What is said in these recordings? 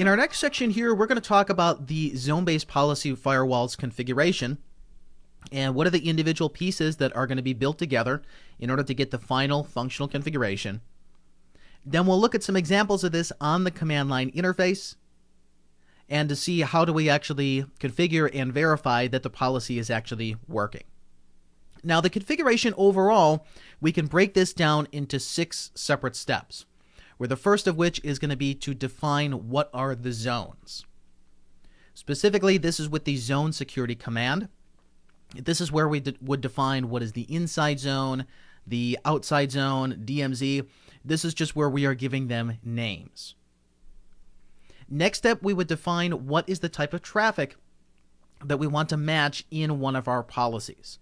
In our next section here, we're going to talk about the zone-based policy firewall's configuration and what are the individual pieces that are going to be built together in order to get the final functional configuration. Then we'll look at some examples of this on the command line interface and to see how do we actually configure and verify that the policy is actually working. Now, the configuration overall, we can break this down into 6 separate steps, where the first of which is going to be to define what are the zones. Specifically, this is with the zone security command. This is where we would define what is the inside zone, the outside zone, DMZ. This is just where we are giving them names. Next step, we would define what is the type of traffic that we want to match in one of our policies.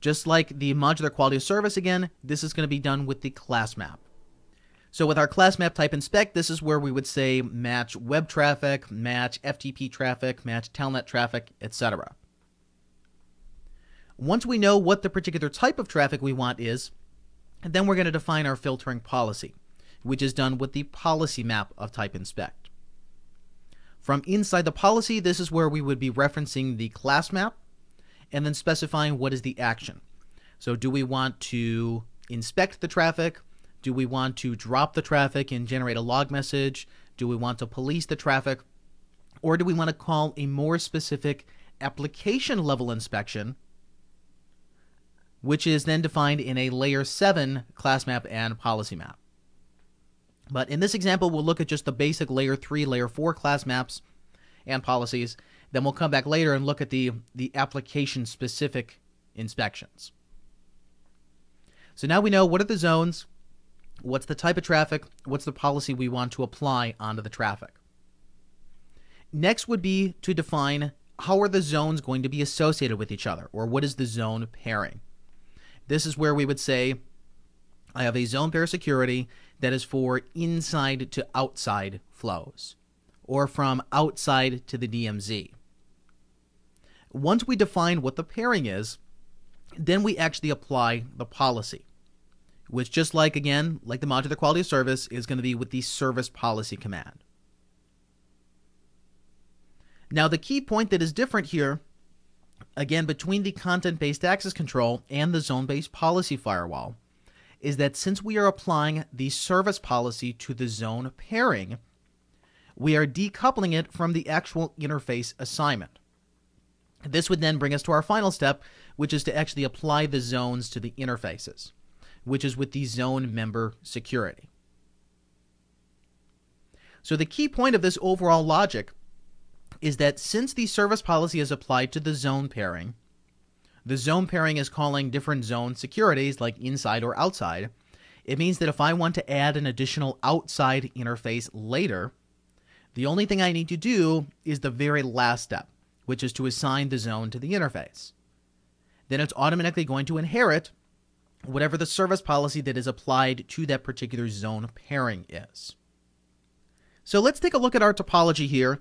Just like the modular quality of service, again, this is going to be done with the class map. So with our class map type inspect, this is where we would say match web traffic, match FTP traffic, match telnet traffic, etc. Once we know what the particular type of traffic we want is, then we're going to define our filtering policy, which is done with the policy map of type inspect. From inside the policy, this is where we would be referencing the class map and then specifying what is the action. So do we want to inspect the traffic? Do we want to drop the traffic and generate a log message? Do we want to police the traffic? Or do we want to call a more specific application level inspection, which is then defined in a layer 7 class map and policy map? But in this example, we'll look at just the basic layer 3, layer 4 class maps and policies. Then we'll come back later and look at the application-specific inspections. So now we know what are the zones, what's the type of traffic, what's the policy we want to apply onto the traffic. Next would be to define how are the zones going to be associated with each other, or what is the zone pairing. This is where we would say, I have a zone pair security that is for inside to outside flows, or from outside to the DMZ. Once we define what the pairing is, then we actually apply the policy, which just like, again, like the modular quality of service, is going to be with the service policy command. Now, the key point that is different here, again, between the content-based access control and the zone-based policy firewall, is that since we are applying the service policy to the zone pairing, we are decoupling it from the actual interface assignment. This would then bring us to our final step, which is to actually apply the zones to the interfaces, which is with the zone member security. So the key point of this overall logic is that since the service policy is applied to the zone pairing is calling different zone securities like inside or outside. It means that if I want to add an additional outside interface later, the only thing I need to do is the very last step, which is to assign the zone to the interface. Then it's automatically going to inherit whatever the service policy that is applied to that particular zone pairing is. So let's take a look at our topology here.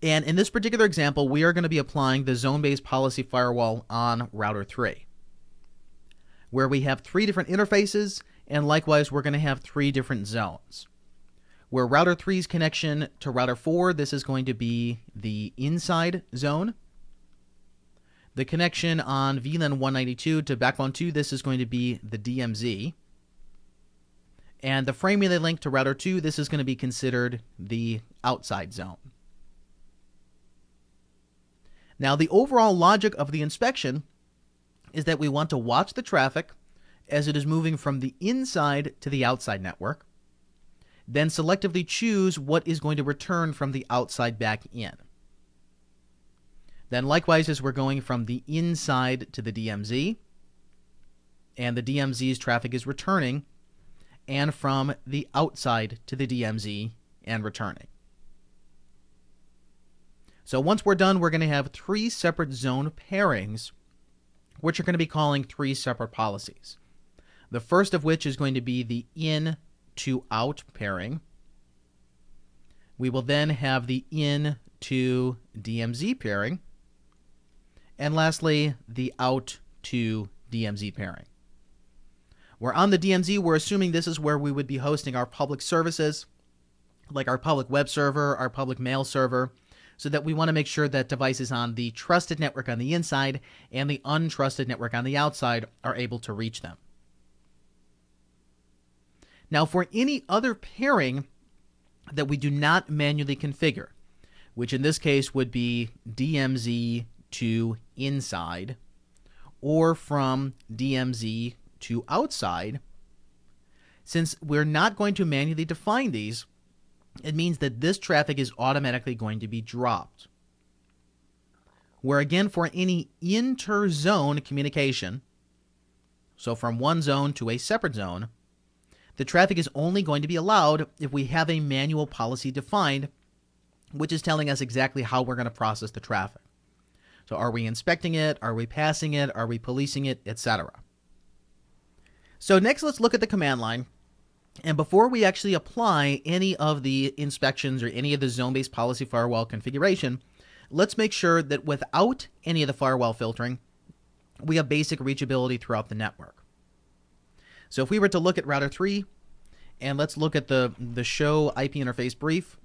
And in this particular example, we are going to be applying the zone-based policy firewall on router 3, where we have 3 different interfaces, and likewise we're going to have 3 different zones. Where router 3's connection to router 4, this is going to be the inside zone. The connection on VLAN 192 to backbone 2, this is going to be the DMZ. And the frame relay link to router 2, this is going to be considered the outside zone. Now, the overall logic of the inspection is that we want to watch the traffic as it is moving from the inside to the outside network, then selectively choose what is going to return from the outside back in. Then likewise, as we're going from the inside to the DMZ, and the DMZ's traffic is returning, and from the outside to the DMZ and returning. So once we're done, we're going to have 3 separate zone pairings, which are going to be calling 3 separate policies. The first of which is going to be the in to out pairing. We will then have the in to DMZ pairing. And lastly, the out to DMZ pairing. Where on the DMZ, we're assuming this is where we would be hosting our public services, like our public web server, our public mail server, so that we want to make sure that devices on the trusted network on the inside and the untrusted network on the outside are able to reach them. Now, for any other pairing that we do not manually configure, which in this case would be DMZ to inside or from DMZ to outside, since we're not going to manually define these, it means that this traffic is automatically going to be dropped. Where again, for any inter-zone communication, so from one zone to a separate zone, the traffic is only going to be allowed if we have a manual policy defined, which is telling us exactly how we're going to process the traffic. So are we inspecting it? Are we passing it? Are we policing it? Etc. So next, let's look at the command line. And before we actually apply any of the inspections or any of the zone-based policy firewall configuration, let's make sure that without any of the firewall filtering, we have basic reachability throughout the network. So if we were to look at router 3, and let's look at the show IP interface brief,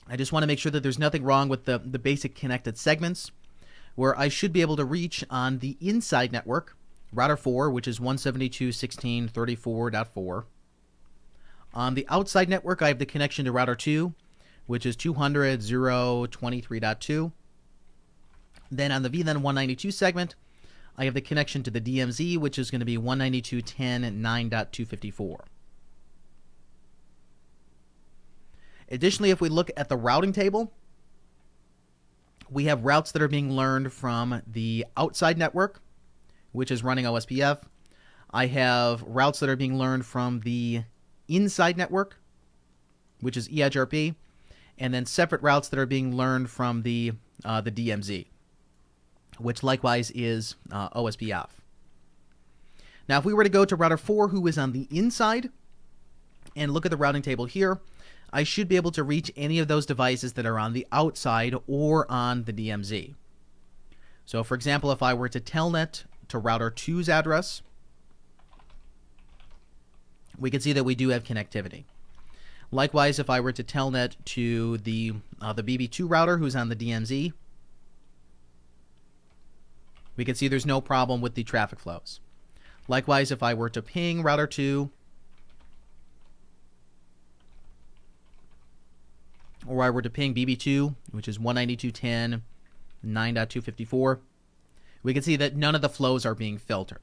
I just want to make sure that there's nothing wrong with the basic connected segments, where I should be able to reach on the inside network, router 4, which is 172.16.34.4. On the outside network, I have the connection to router 2, which is 200.0.23.2. Then on the VLAN 192 segment, I have the connection to the DMZ, which is going to be 192.10.9.254. Additionally, if we look at the routing table, we have routes that are being learned from the outside network, which is running OSPF. I have routes that are being learned from the inside network, which is EIGRP, and then separate routes that are being learned from the DMZ, which likewise is OSPF. Now, if we were to go to router 4, who is on the inside, and look at the routing table here, I should be able to reach any of those devices that are on the outside or on the DMZ. So, for example, if I were to telnet to router 2's address, we can see that we do have connectivity. Likewise, if I were to telnet to the BB2 router who's on the DMZ, we can see there's no problem with the traffic flows. Likewise, if I were to ping router 2, or I were to ping BB2, which is 192.10.9.254, we can see that none of the flows are being filtered.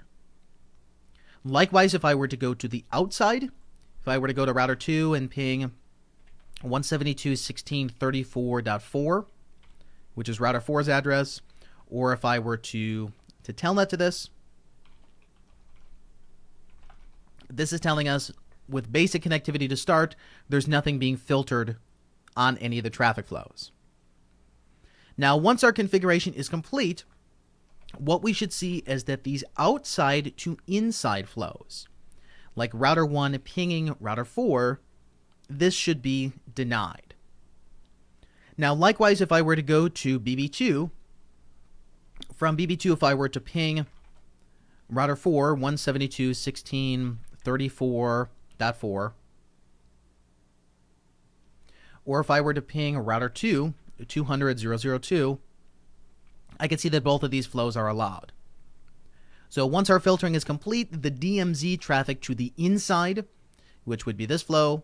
Likewise, if I were to go to the outside, if I were to go to router 2 and ping 172.16.34.4, which is router 4's address, or if I were to telnet to this, this is telling us with basic connectivity to start, there's nothing being filtered on any of the traffic flows. Now, once our configuration is complete, what we should see is that these outside to inside flows, like router 1 pinging router 4, this should be denied. Now, likewise, if I were to go to BB2, from BB2, if I were to ping router 4, 172.16.34.4, or if I were to ping router 2, 200.0.0.2, I can see that both of these flows are allowed. So once our filtering is complete, the DMZ traffic to the inside, which would be this flow,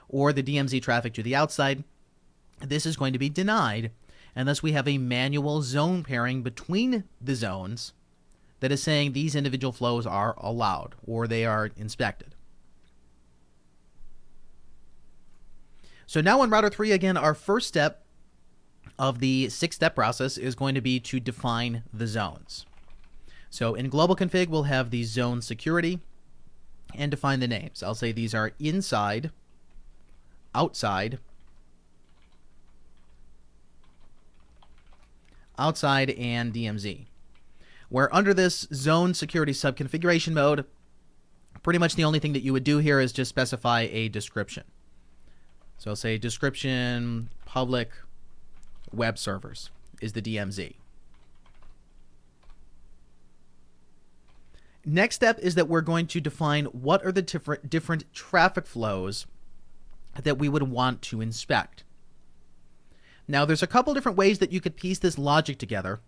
or the DMZ traffic to the outside, this is going to be denied, and thus we have a manual zone pairing between the zones that is saying these individual flows are allowed, or they are inspected. So now on router 3, again, our first step of the 6-step process is going to be to define the zones. So in global config, we'll have the zone security and define the names. I'll say these are inside, outside, and DMZ. Where under this zone security subconfiguration mode, pretty much the only thing that you would do here is just specify a description. So I'll say description public web servers is the DMZ. Next step is that we're going to define what are the different traffic flows that we would want to inspect. Now, there's a couple different ways that you could piece this logic together.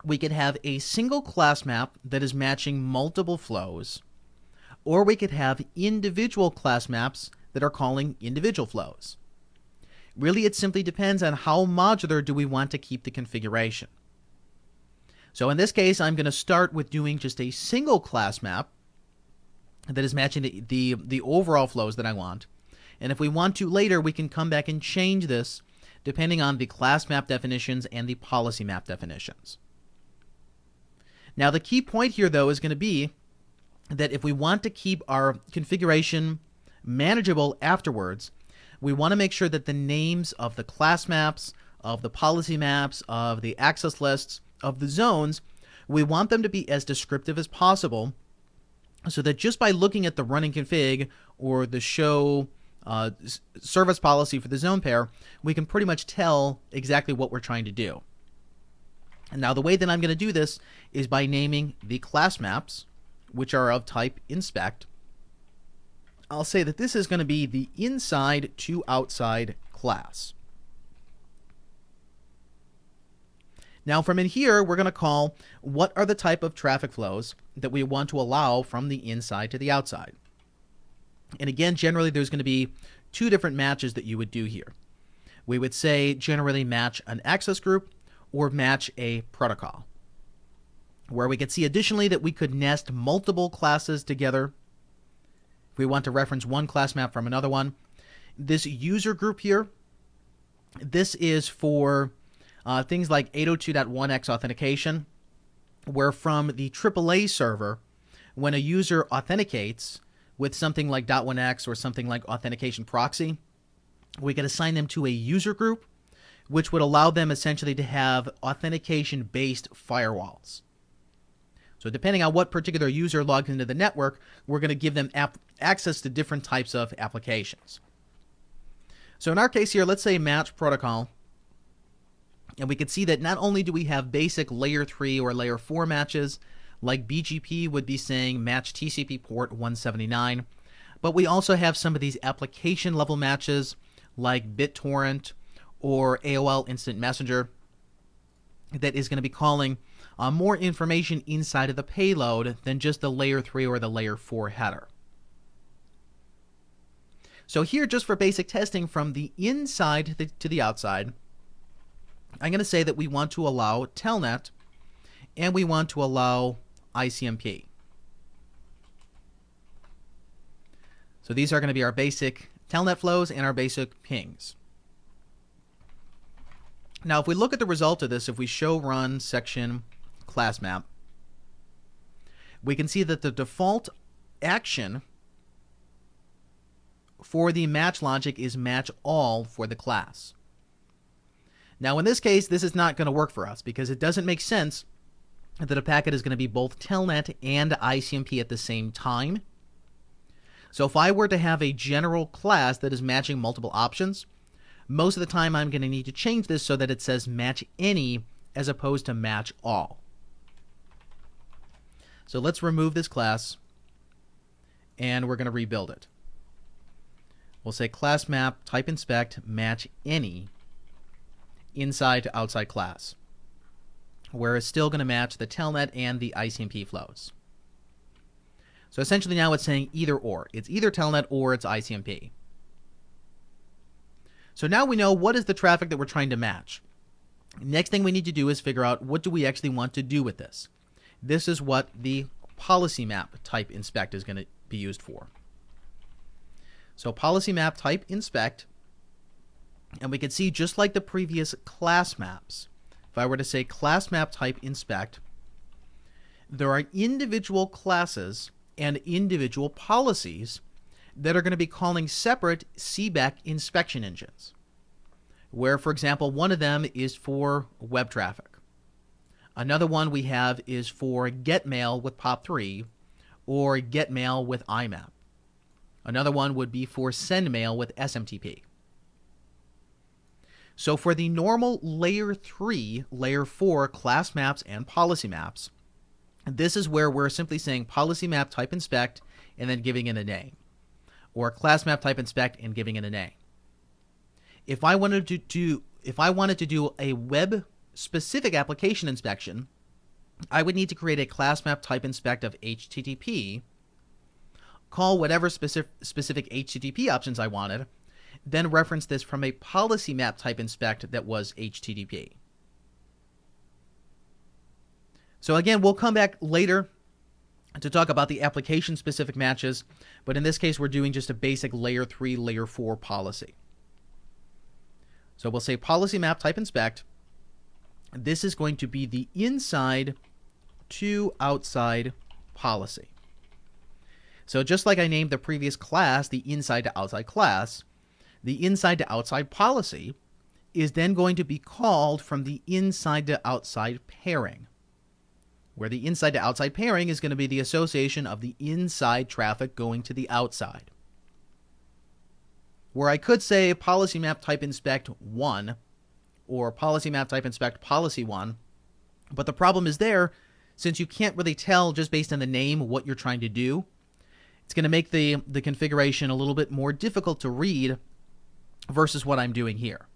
We could have a single class map that is matching multiple flows, or we could have individual class maps that are calling individual flows. Really, it simply depends on how modular do we want to keep the configuration. So in this case, I'm going to start with doing just a single class map that is matching the overall flows that I want. And if we want to later, we can come back and change this depending on the class map definitions and the policy map definitions. Now, the key point here, though, is going to be that if we want to keep our configuration manageable afterwards, we want to make sure that the names of the class maps, of the policy maps, of the access lists, of the zones, we want them to be as descriptive as possible, so that just by looking at the running config or the show service policy for the zone pair, we can pretty much tell exactly what we're trying to do. And now the way that I'm going to do this is by naming the class maps, which are of type inspect. I'll say that this is going to be the inside to outside class. Now from in here, we're going to call what are the type of traffic flows that we want to allow from the inside to the outside. And again, generally there's going to be two different matches that you would do here. We would say generally match an access group or match a protocol, where we could see additionally that we could nest multiple classes together if we want to reference one class map from another one. This user group here, this is for things like 802.1x authentication, where from the AAA server, when a user authenticates with something like .1x or something like authentication proxy, we can assign them to a user group, which would allow them essentially to have authentication-based firewalls. So depending on what particular user logs into the network, we're going to give them access to different types of applications. So in our case here, let's say match protocol, and we can see that not only do we have basic layer 3 or layer 4 matches, like BGP would be saying match TCP port 179, but we also have some of these application level matches like BitTorrent or AOL Instant Messenger that is going to be calling more information inside of the payload than just the layer 3 or the layer 4 header. So here, just for basic testing from the inside to the outside, I'm going to say that we want to allow Telnet and we want to allow ICMP. So these are going to be our basic Telnet flows and our basic pings. Now if we look at the result of this, if we show run section class map, we can see that the default action for the match logic is match all for the class. Now in this case, this is not going to work for us because it doesn't make sense that a packet is going to be both Telnet and ICMP at the same time. So if I were to have a general class that is matching multiple options, most of the time I'm going to need to change this so that it says match any as opposed to match all. So let's remove this class and we're going to rebuild it. We'll say class map type inspect match any inside to outside class, where it's still going to match the Telnet and the ICMP flows. So essentially now it's saying either or. It's either Telnet or it's ICMP. So now we know what is the traffic that we're trying to match. Next thing we need to do is figure out what do we actually want to do with this. This is what the policy map type inspect is going to be used for. So policy map type inspect, and we can see just like the previous class maps, if I were to say class map type inspect, there are individual classes and individual policies that are going to be calling separate CBEC inspection engines, where, for example, one of them is for web traffic. Another one we have is for get mail with POP3 or get mail with IMAP. Another one would be for send mail with SMTP. So for the normal layer 3, layer 4 class maps and policy maps, this is where we're simply saying policy map type inspect and then giving it a name. or class map type inspect and giving it a name. If I wanted to do a web specific application inspection, I would need to create a class map type inspect of HTTP, call whatever specific HTTP options I wanted, then reference this from a policy map type inspect that was HTTP. So again, we'll come back later to talk about the application specific matches, but in this case we're doing just a basic layer 3, layer 4 policy. So we'll say policy map type inspect. This is going to be the inside to outside policy. So just like I named the previous class the inside to outside class, the inside to outside policy is then going to be called from the inside to outside pairing, where the inside to outside pairing is going to be the association of the inside traffic going to the outside. Where I could say policy map type inspect 1 or policy map type inspect policy 1, but the problem is there, since you can't really tell just based on the name what you're trying to do, it's going to make the configuration a little bit more difficult to read versus what I'm doing here.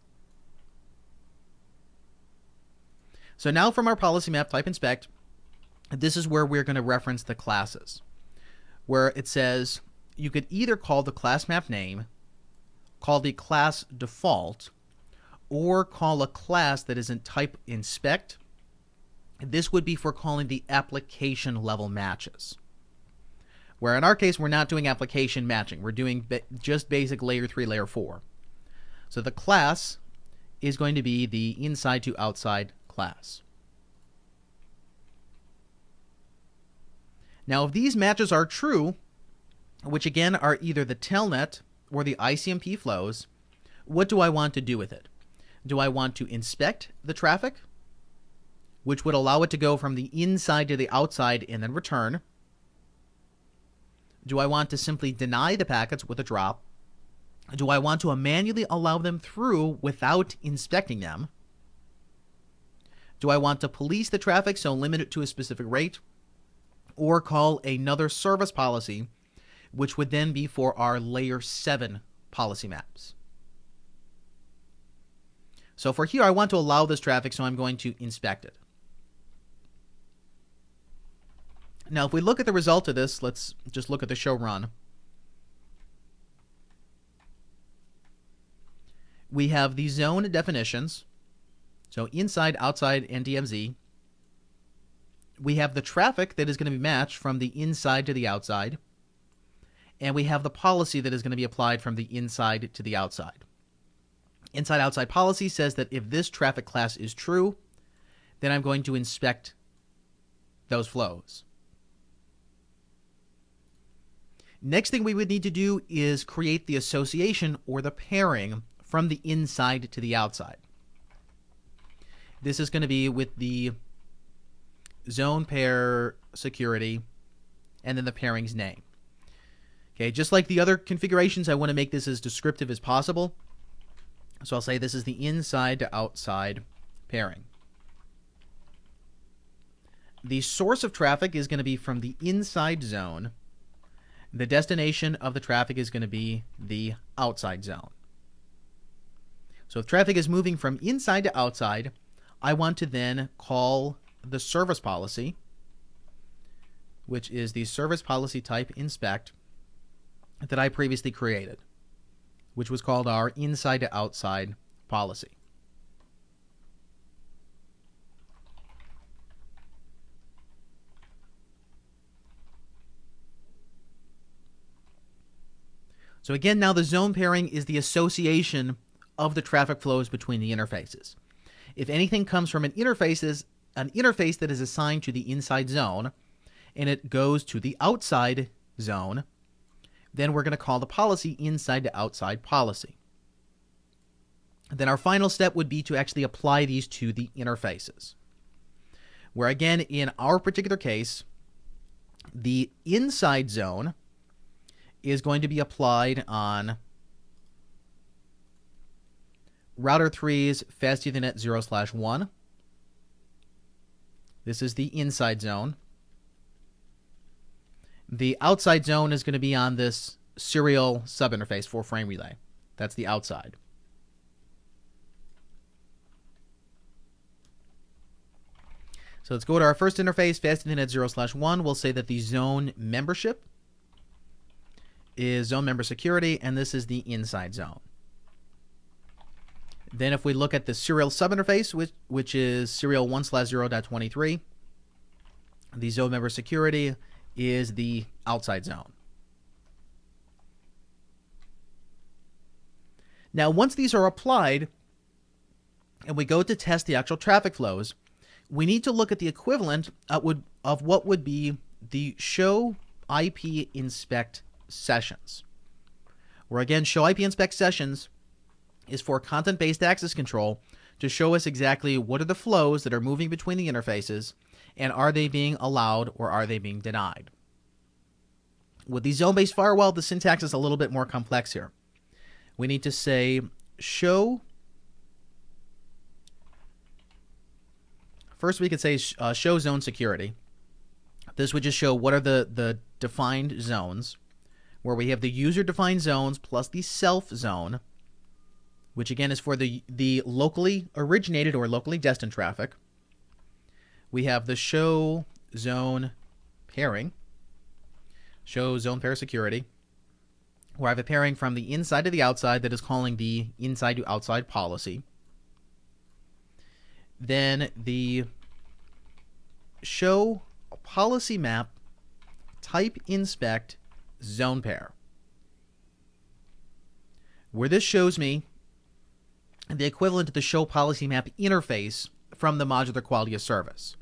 So now from our policy map type inspect, this is where we're going to reference the classes, where it says you could either call the class map name, call the class default, or call a class that is in type inspect. This would be for calling the application level matches, where in our case we're not doing application matching, we're doing just basic layer 3, layer 4. So the class is going to be the inside to outside class. Now if these matches are true, which again are either the telnet or the ICMP flows, what do I want to do with it? Do I want to inspect the traffic, which would allow it to go from the inside to the outside and then return? Do I want to simply deny the packets with a drop? Do I want to manually allow them through without inspecting them? Do I want to police the traffic, so limit it to a specific rate? Or call another service policy, which would then be for our layer 7 policy maps? So for here, I want to allow this traffic, so I'm going to inspect it. Now, if we look at the result of this, let's just look at the show run. We have the zone definitions, so inside, outside, and DMZ. We have the traffic that is going to be matched from the inside to the outside. And we have the policy that is going to be applied from the inside to the outside. Inside-outside policy says that if this traffic class is true, then I'm going to inspect those flows. Next thing we would need to do is create the association or the pairing from the inside to the outside. This is going to be with the zone pair security and then the pairing's name. Okay, just like the other configurations, I want to make this as descriptive as possible. So I'll say this is the inside to outside pairing. The source of traffic is going to be from the inside zone. The destination of the traffic is going to be the outside zone. So if traffic is moving from inside to outside, I want to then call the service policy, which is the service policy type inspect that I previously created, which was called our inside to outside policy. So again, now the zone pairing is the association of the traffic flows between the interfaces. If anything comes from an interface that is assigned to the inside zone and it goes to the outside zone, then we're going to call the policy inside to outside policy. Then our final step would be to actually apply these to the interfaces, where again, in our particular case, the inside zone is going to be applied on router 3's fast Ethernet 0/1. This is the inside zone. The outside zone is going to be on this serial subinterface for frame relay. That's the outside. So let's go to our first interface, fast internet 0/1. We'll say that the zone membership is zone member security, and this is the inside zone. Then if we look at the serial subinterface, which is serial 1/0.23, the zone member security is the outside zone. Now, once these are applied, and we go to test the actual traffic flows, we need to look at the equivalent of what would be the show IP inspect sessions. Where again, show IP inspect sessions is for content-based access control to show us exactly what are the flows that are moving between the interfaces, and are they being allowed or are they being denied. With the zone-based firewall, the syntax is a little bit more complex here. We need to say show. First, we could say show zone security. This would just show what are the defined zones, where we have the user-defined zones plus the self zone, which again is for the locally originated or locally destined traffic. We have the show zone pairing, show zone pair security, where I have a pairing from the inside to the outside that is calling the inside to outside policy. Then the show policy map type inspect zone pair, where this shows me the equivalent to the show policy map interface from the modular quality of service.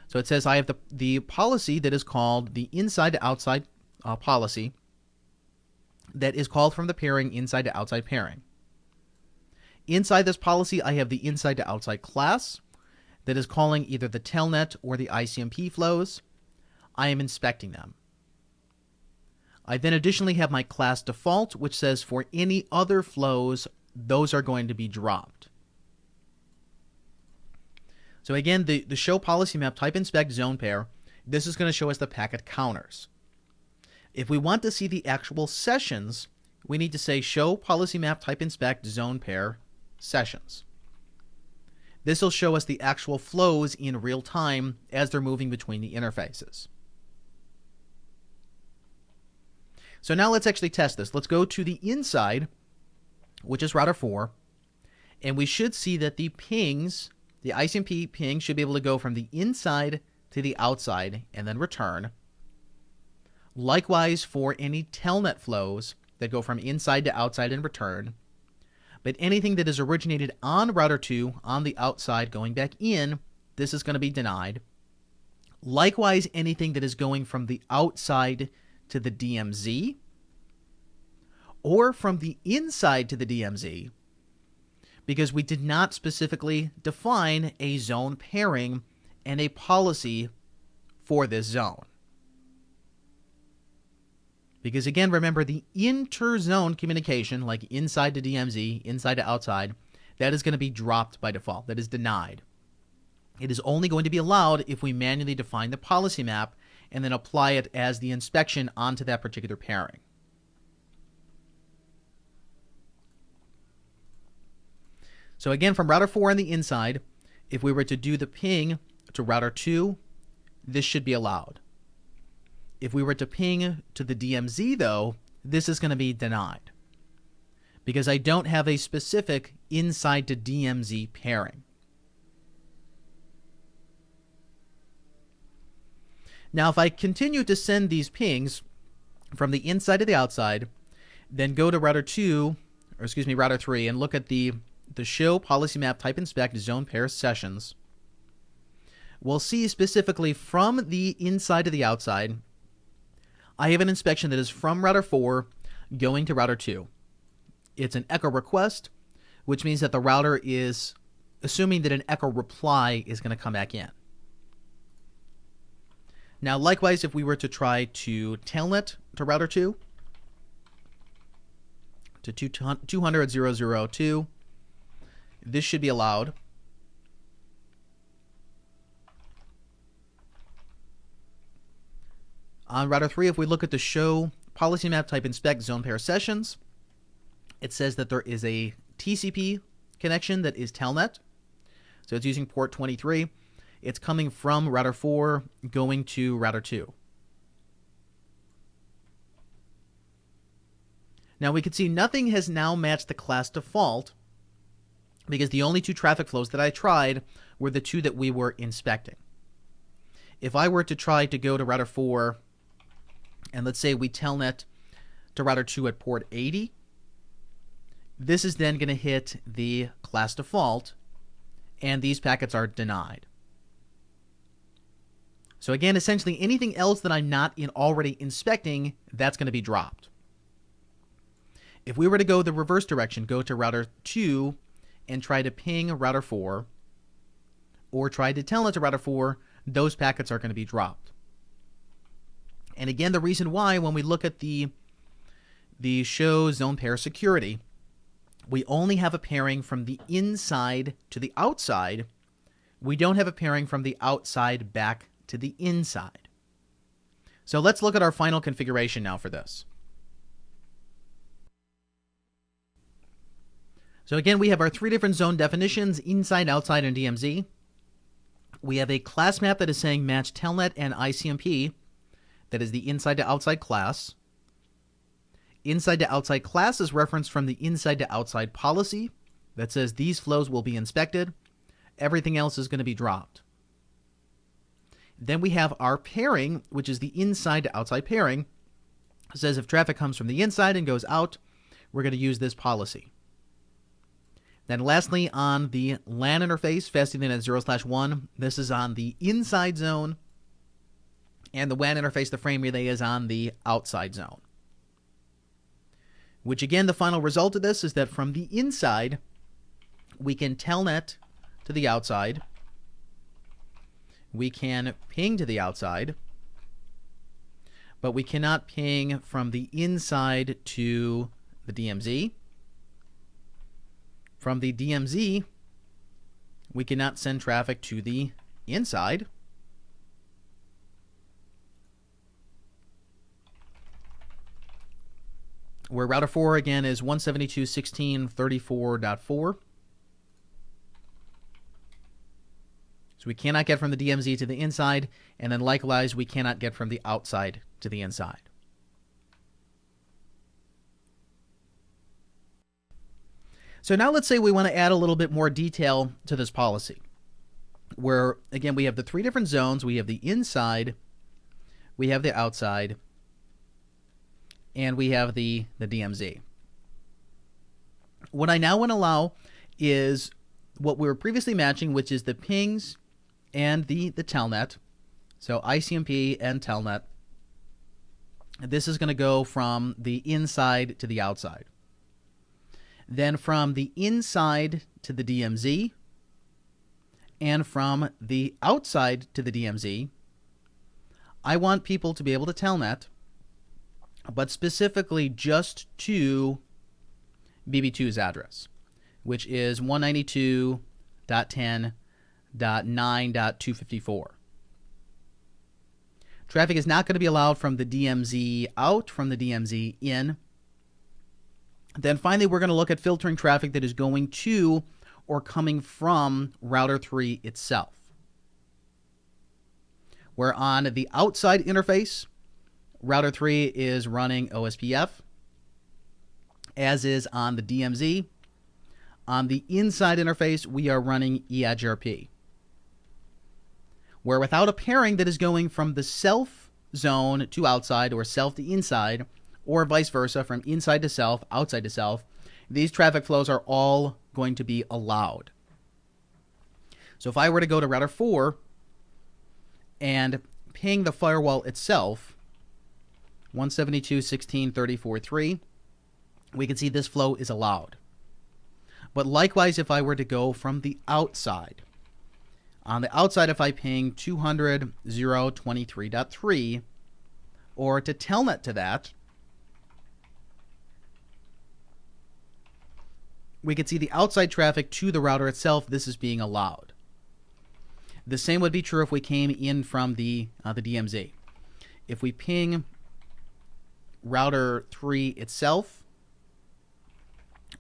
So it says I have the policy that is called the inside to outside policy that is called from the pairing inside to outside pairing. Inside this policy, I have the inside to outside class that is calling either the telnet or the ICMP flows. I am inspecting them. I then additionally have my class default, which says for any other flows, those are going to be dropped. So again, the show policy map type inspect zone pair, this is going to show us the packet counters. If we want to see the actual sessions, we need to say show policy map type inspect zone pair sessions. This will show us the actual flows in real time as they're moving between the interfaces. So now let's actually test this. Let's go to the inside, which is router 4, and we should see that the pings, the ICMP ping should be able to go from the inside to the outside and then return. Likewise for any telnet flows that go from inside to outside and return. But anything that is originated on router 2 on the outside going back in, this is going to be denied. Likewise, anything that is going from the outside to the DMZ or from the inside to the DMZ, because we did not specifically define a zone pairing and a policy for this zone. Because again, remember the inter-zone communication, like inside to DMZ, inside to outside, that is going to be dropped by default. That is denied. It is only going to be allowed if we manually define the policy map and then apply it as the inspection onto that particular pairing. So again, from router 4 on the inside, if we were to do the ping to router 2, this should be allowed. If we were to ping to the DMZ, though, this is going to be denied because I don't have a specific inside to DMZ pairing. Now, if I continue to send these pings from the inside to the outside, then go to router 3 and look at the show policy map type inspect zone pair sessions, we'll see specifically from the inside to the outside, I have an inspection that is from router 4 going to router 2. It's an echo request, which means that the router is assuming that an echo reply is going to come back in. Now, likewise, if we were to try to telnet to router 2, to 200.0.0.2, this should be allowed. On router 3, if we look at the show policy map type inspect zone pair sessions. It says that there is a TCP connection that is telnet. So it's using port 23. It's coming from router 4 going to router 2. Now we can see nothing has now matched the class default because the only two traffic flows that I tried were the two that we were inspecting. If I were to try to go to router 4 and let's say we telnet to router 2 at port 80, this is then going to hit the class default and these packets are denied. So again, essentially anything else that I'm not already inspecting, that's going to be dropped. If we were to go the reverse direction, go to router 2 and try to ping router 4 or try to telnet to router 4, those packets are going to be dropped. And again, the reason why, when we look at the show zone pair security, we only have a pairing from the inside to the outside. We don't have a pairing from the outside back to the inside. So let's look at our final configuration now for this. So again, we have our three different zone definitions, inside, outside, and DMZ. We have a class map that is saying match telnet and ICMP. That is the inside to outside class. Inside to outside class is referenced from the inside to outside policy that says these flows will be inspected. Everything else is going to be dropped. Then we have our pairing, which is the inside to outside pairing. It says if traffic comes from the inside and goes out, we're going to use this policy. Then lastly, on the LAN interface, fast Ethernet 0/1, this is on the inside zone. And the WAN interface, the frame relay, is on the outside zone. Which again, the final result of this is that from the inside, we can telnet to the outside. We can ping to the outside. But we cannot ping from the inside to the DMZ. From the DMZ, we cannot send traffic to the inside. Where router 4 again is 172.16.34.4. So we cannot get from the DMZ to the inside, and then likewise we cannot get from the outside to the inside. So now let's say we want to add a little bit more detail to this policy, where again we have the three different zones. We have the inside, we have the outside, and we have the DMZ. What I now want to allow is what we were previously matching, which is the pings and the telnet. So ICMP and telnet. This is going to go from the inside to the outside. Then from the inside to the DMZ, and from the outside to the DMZ, I want people to be able to telnet, but specifically just to BB2's address, which is 192.10.9.254. Traffic is not going to be allowed from the DMZ out, from the DMZ in. Then finally, we're going to look at filtering traffic that is going to or coming from router 3 itself. Where on the outside interface, router 3 is running OSPF, as is on the DMZ. On the inside interface, we are running EAGRP. Where without a pairing that is going from the self zone to outside or self to inside, or vice versa, from inside to self, outside to self, these traffic flows are all going to be allowed. So if I were to go to router 4 and ping the firewall itself, 172.16.34.3, we can see this flow is allowed. But likewise, if I were to go from the outside, on the outside, if I ping 200.0.23.3, or to telnet to that, we can see the outside traffic to the router itself. This is being allowed. The same would be true if we came in from the DMZ. If we ping router 3 itself,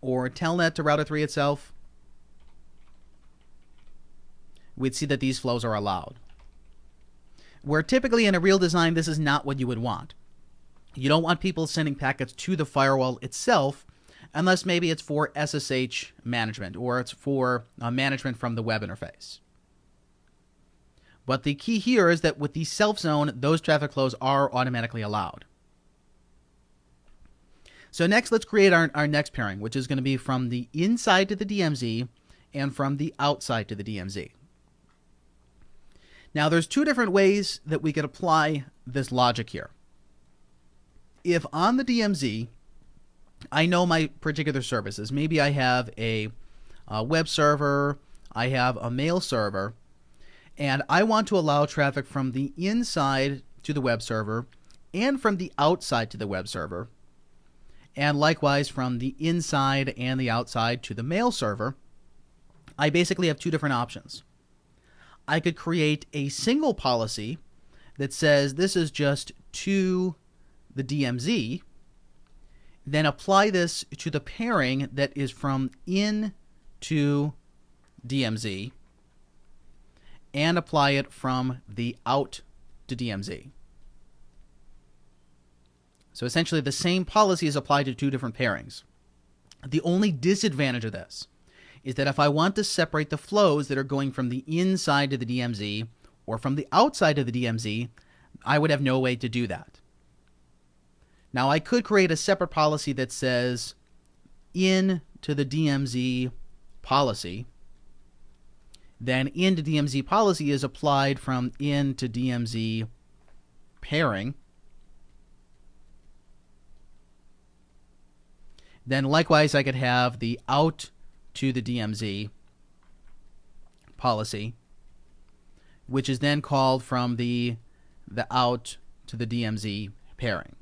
or telnet to router 3 itself, we'd see that these flows are allowed. Where typically in a real design, this is not what you would want. You don't want people sending packets to the firewall itself unless maybe it's for SSH management or it's for management from the web interface. But the key here is that with the self-zone, those traffic flows are automatically allowed. So next, let's create our next pairing, which is going to be from the inside to the DMZ and from the outside to the DMZ. Now, there's two different ways that we could apply this logic here. If on the DMZ, I know my particular services, maybe I have a web server, I have a mail server, and I want to allow traffic from the inside to the web server and from the outside to the web server, and likewise from the inside and the outside to the mail server, I basically have two different options. I could create a single policy that says this is just to the DMZ, then apply this to the pairing that is from in to DMZ, and apply it from the out to DMZ. So essentially the same policy is applied to two different pairings. The only disadvantage of this is that if I want to separate the flows that are going from the inside to the DMZ or from the outside to the DMZ, I would have no way to do that. Now I could create a separate policy that says in to the DMZ policy, then into DMZ policy is applied from in to DMZ pairing. Then likewise I could have the out to the DMZ policy, which is then called from the out to the DMZ pairing.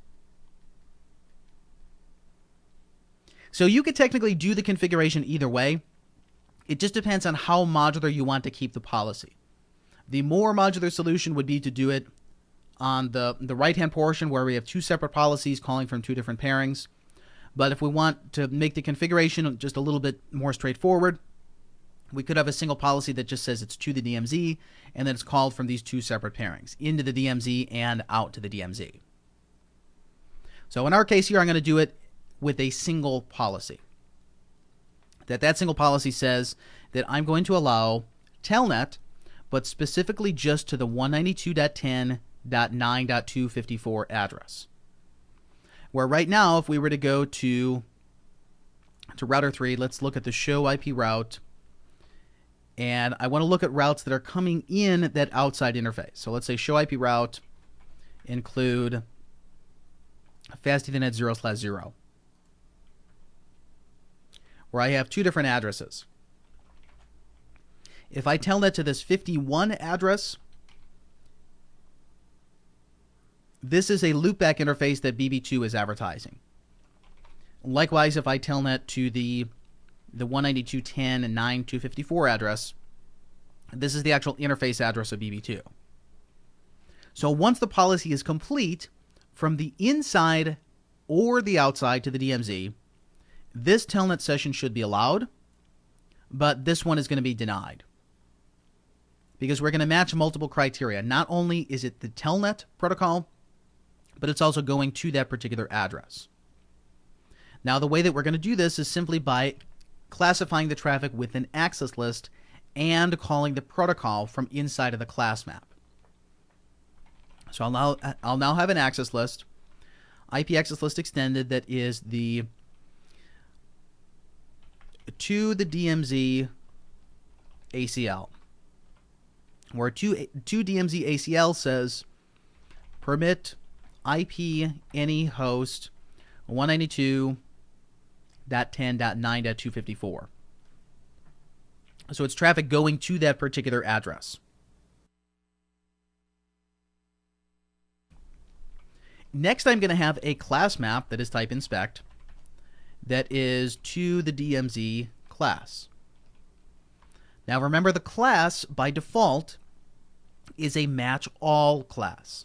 So you could technically do the configuration either way. It just depends on how modular you want to keep the policy. The more modular solution would be to do it on the right-hand portion where we have two separate policies calling from two different pairings. But if we want to make the configuration just a little bit more straightforward, we could have a single policy that just says it's to the DMZ, and then it's called from these two separate pairings, into the DMZ and out to the DMZ. So in our case here, I'm going to do it with a single policy. That single policy says that I'm going to allow telnet, but specifically just to the 192.10.9.254 address. Where right now, if we were to go to router 3, let's look at the show IP route. And I want to look at routes that are coming in that outside interface. So let's say show IP route include fast Ethernet 0/0, where I have two different addresses. If I telnet to this 51 address, this is a loopback interface that BB2 is advertising. Likewise, if I telnet to the 192.10.9.254 address, this is the actual interface address of BB2. So once the policy is complete, from the inside or the outside to the DMZ, this telnet session should be allowed, but this one is going to be denied. Because we're going to match multiple criteria. Not only is it the telnet protocol, but it's also going to that particular address. Now, the way that we're going to do this is simply by classifying the traffic with an access list and calling the protocol from inside of the class map. So I'll now have an access list, IP access list extended, that is the to the DMZ ACL, where to DMZ ACL says permit IP any host 192.10.9.254. So it's traffic going to that particular address. Next, I'm going to have a class map that is type inspect that is to the DMZ class. Now remember, the class by default is a match all class.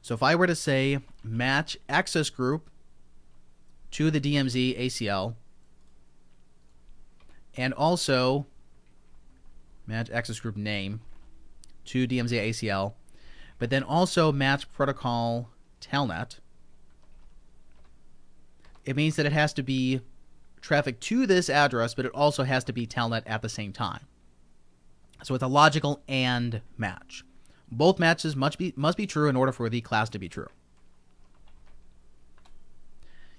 So if I were to say match access group to the DMZ ACL, and also match access group name to DMZ ACL, but then also match protocol telnet, it means that it has to be traffic to this address, but it also has to be telnet at the same time. So it's a logical AND match. Both matches must be true in order for the class to be true.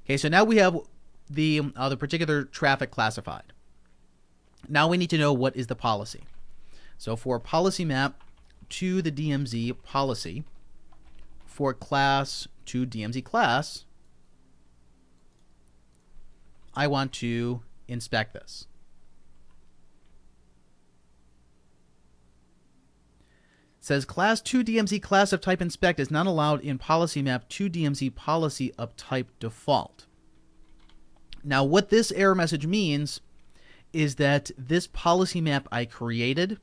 Okay, so now we have the particular traffic classified. Now we need to know what is the policy. So for policy map to the DMZ policy, for class to DMZ class, I want to inspect this. It says class 2 DMZ class of type inspect is not allowed in policy map 2 DMZ policy of type default. Now what this error message means is that this policy map I created,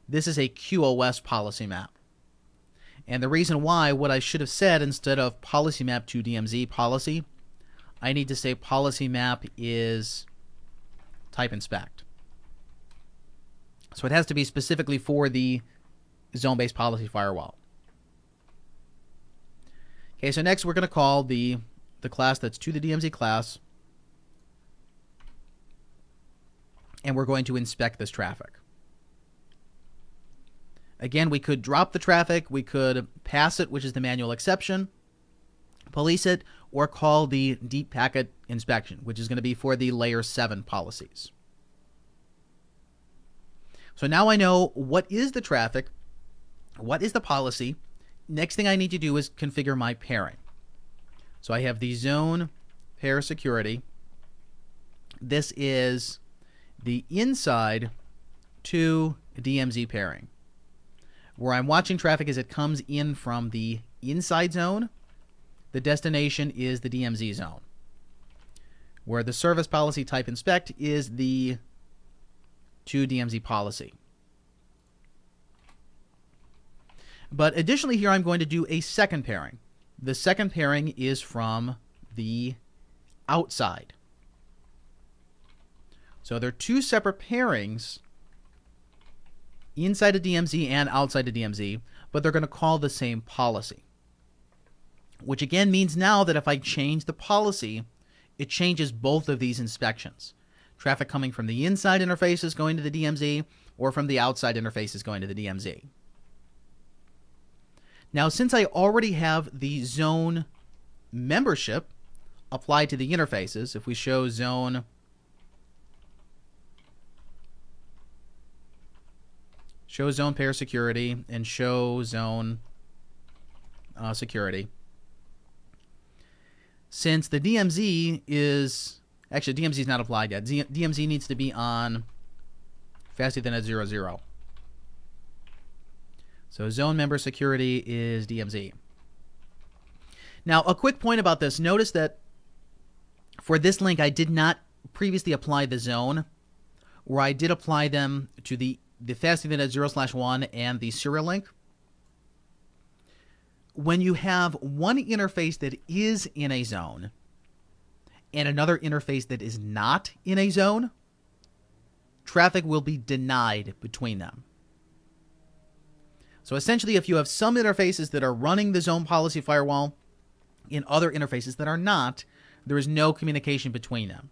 this is a QoS policy map. And the reason why, what I should have said instead of policy map 2 DMZ policy, I need to say policy map is type inspect. So it has to be specifically for the zone-based policy firewall. Okay, so next we're going to call the class that's to the DMZ class, and we're going to inspect this traffic. Again, we could drop the traffic, we could pass it, which is the manual exception, police it, or call the deep packet inspection, which is going to be for the layer 7 policies. So now I know what is the traffic, what is the policy. Next thing I need to do is configure my pairing. So I have the zone pair security. This is the inside to DMZ pairing. Where I'm watching traffic as it comes in from the inside zone, the destination is the DMZ zone. Where the service policy type inspect is the to DMZ policy. But additionally here I'm going to do a second pairing. The second pairing is from the outside. So there are two separate pairings inside of DMZ and outside of DMZ, but they're going to call the same policy. Which again means now that if I change the policy, it changes both of these inspections. Traffic coming from the inside interfaces going to the DMZ, or from the outside interfaces going to the DMZ. Now, since I already have the zone membership applied to the interfaces, if we show zone pair security and show zone security, since the DMZ is actually DMZ is not applied yet. DMZ needs to be on fast Ethernet 00. So zone member security is DMZ. Now, a quick point about this. Notice that for this link, I did not previously apply the zone, where I did apply them to the fast Ethernet 0/1 and the serial link. When you have one interface that is in a zone and another interface that is not in a zone, traffic will be denied between them. So essentially, if you have some interfaces that are running the zone policy firewall and other interfaces that are not, there is no communication between them.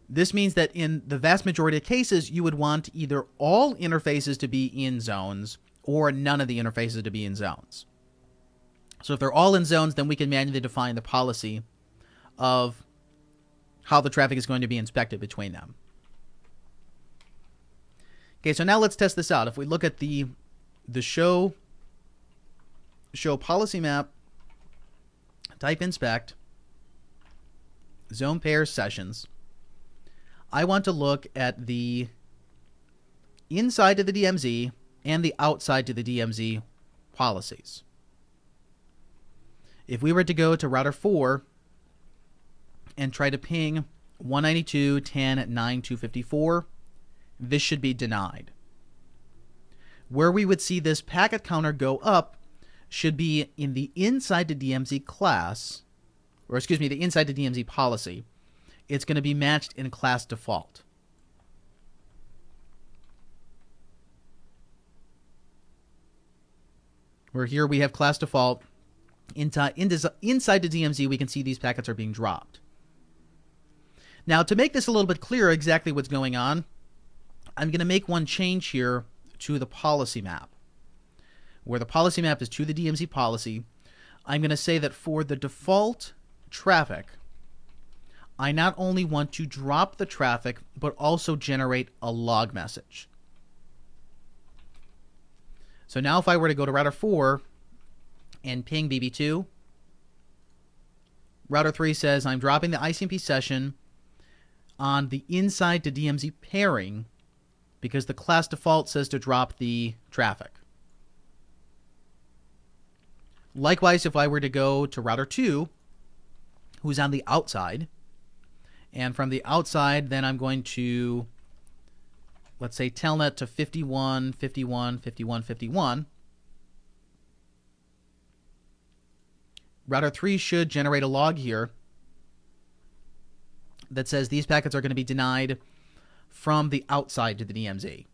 This means that in the vast majority of cases, you would want either all interfaces to be in zones or none of the interfaces to be in zones. So if they're all in zones, then we can manually define the policy of how the traffic is going to be inspected between them. Okay, so now let's test this out. If we look at the show policy map, type inspect, zone pair sessions, I want to look at the inside of the DMZ and the outside to the DMZ policies. If we were to go to router 4 and try to ping 192.10.9.254, this should be denied. Where we would see this packet counter go up should be in the inside to DMZ class, or excuse me, the inside to DMZ policy. It's going to be matched in class default. Where here we have class default. Inside the DMZ, we can see these packets are being dropped. Now, to make this a little bit clearer exactly what's going on, I'm going to make one change here to the policy map. Where the policy map is to the DMZ policy, I'm going to say that for the default traffic, I not only want to drop the traffic, but also generate a log message. So now if I were to go to router 4 and ping BB2, router 3 says I'm dropping the ICMP session on the inside to DMZ pairing because the class default says to drop the traffic. Likewise, if I were to go to router 2, who's on the outside, and from the outside, then I'm going to, let's say, telnet to 51, 51, 51, 51. Router 3 should generate a log here that says these packets are going to be denied from the outside to the DMZ.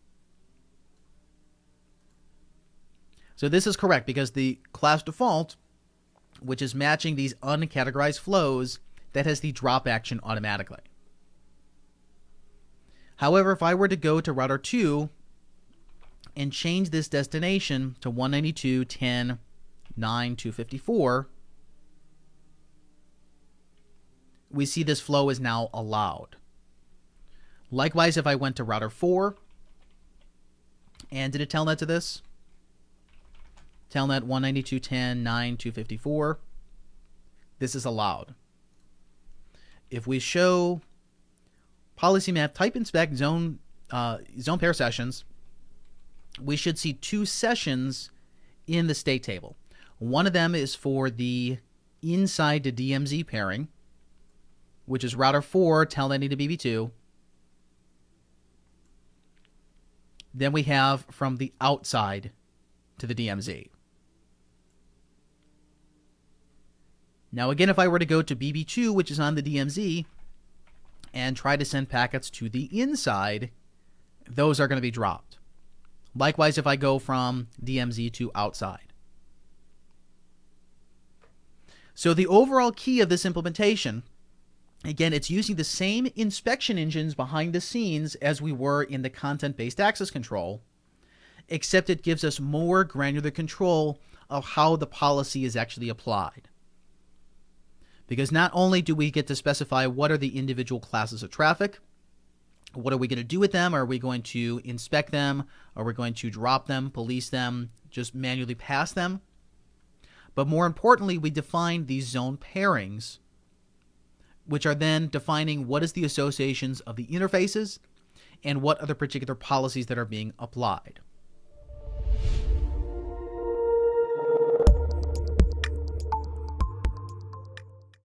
So this is correct because the class default, which is matching these uncategorized flows, that has the drop action automatically. However, if I were to go to router 2 and change this destination to 192.10.9.254, we see this flow is now allowed. Likewise, if I went to router 4 and did a telnet to this, telnet 192.10.9.254, this is allowed. If we show policy map type inspect zone pair sessions, we should see 2 sessions in the state table. One of them is for the inside to DMZ pairing, which is router 4 telnetting to BB2. Then we have from the outside to the DMZ. Now again, if I were to go to BB2, which is on the DMZ, and try to send packets to the inside, those are going to be dropped. Likewise, if I go from DMZ to outside. So the overall key of this implementation, again, it's using the same inspection engines behind the scenes as we were in the content-based access control, except it gives us more granular control of how the policy is actually applied. Because not only do we get to specify what are the individual classes of traffic, what are we going to do with them? Are we going to inspect them? Are we going to drop them, police them, just manually pass them? But more importantly, we define these zone pairings, which are then defining what is the associations of the interfaces and what are the particular policies that are being applied.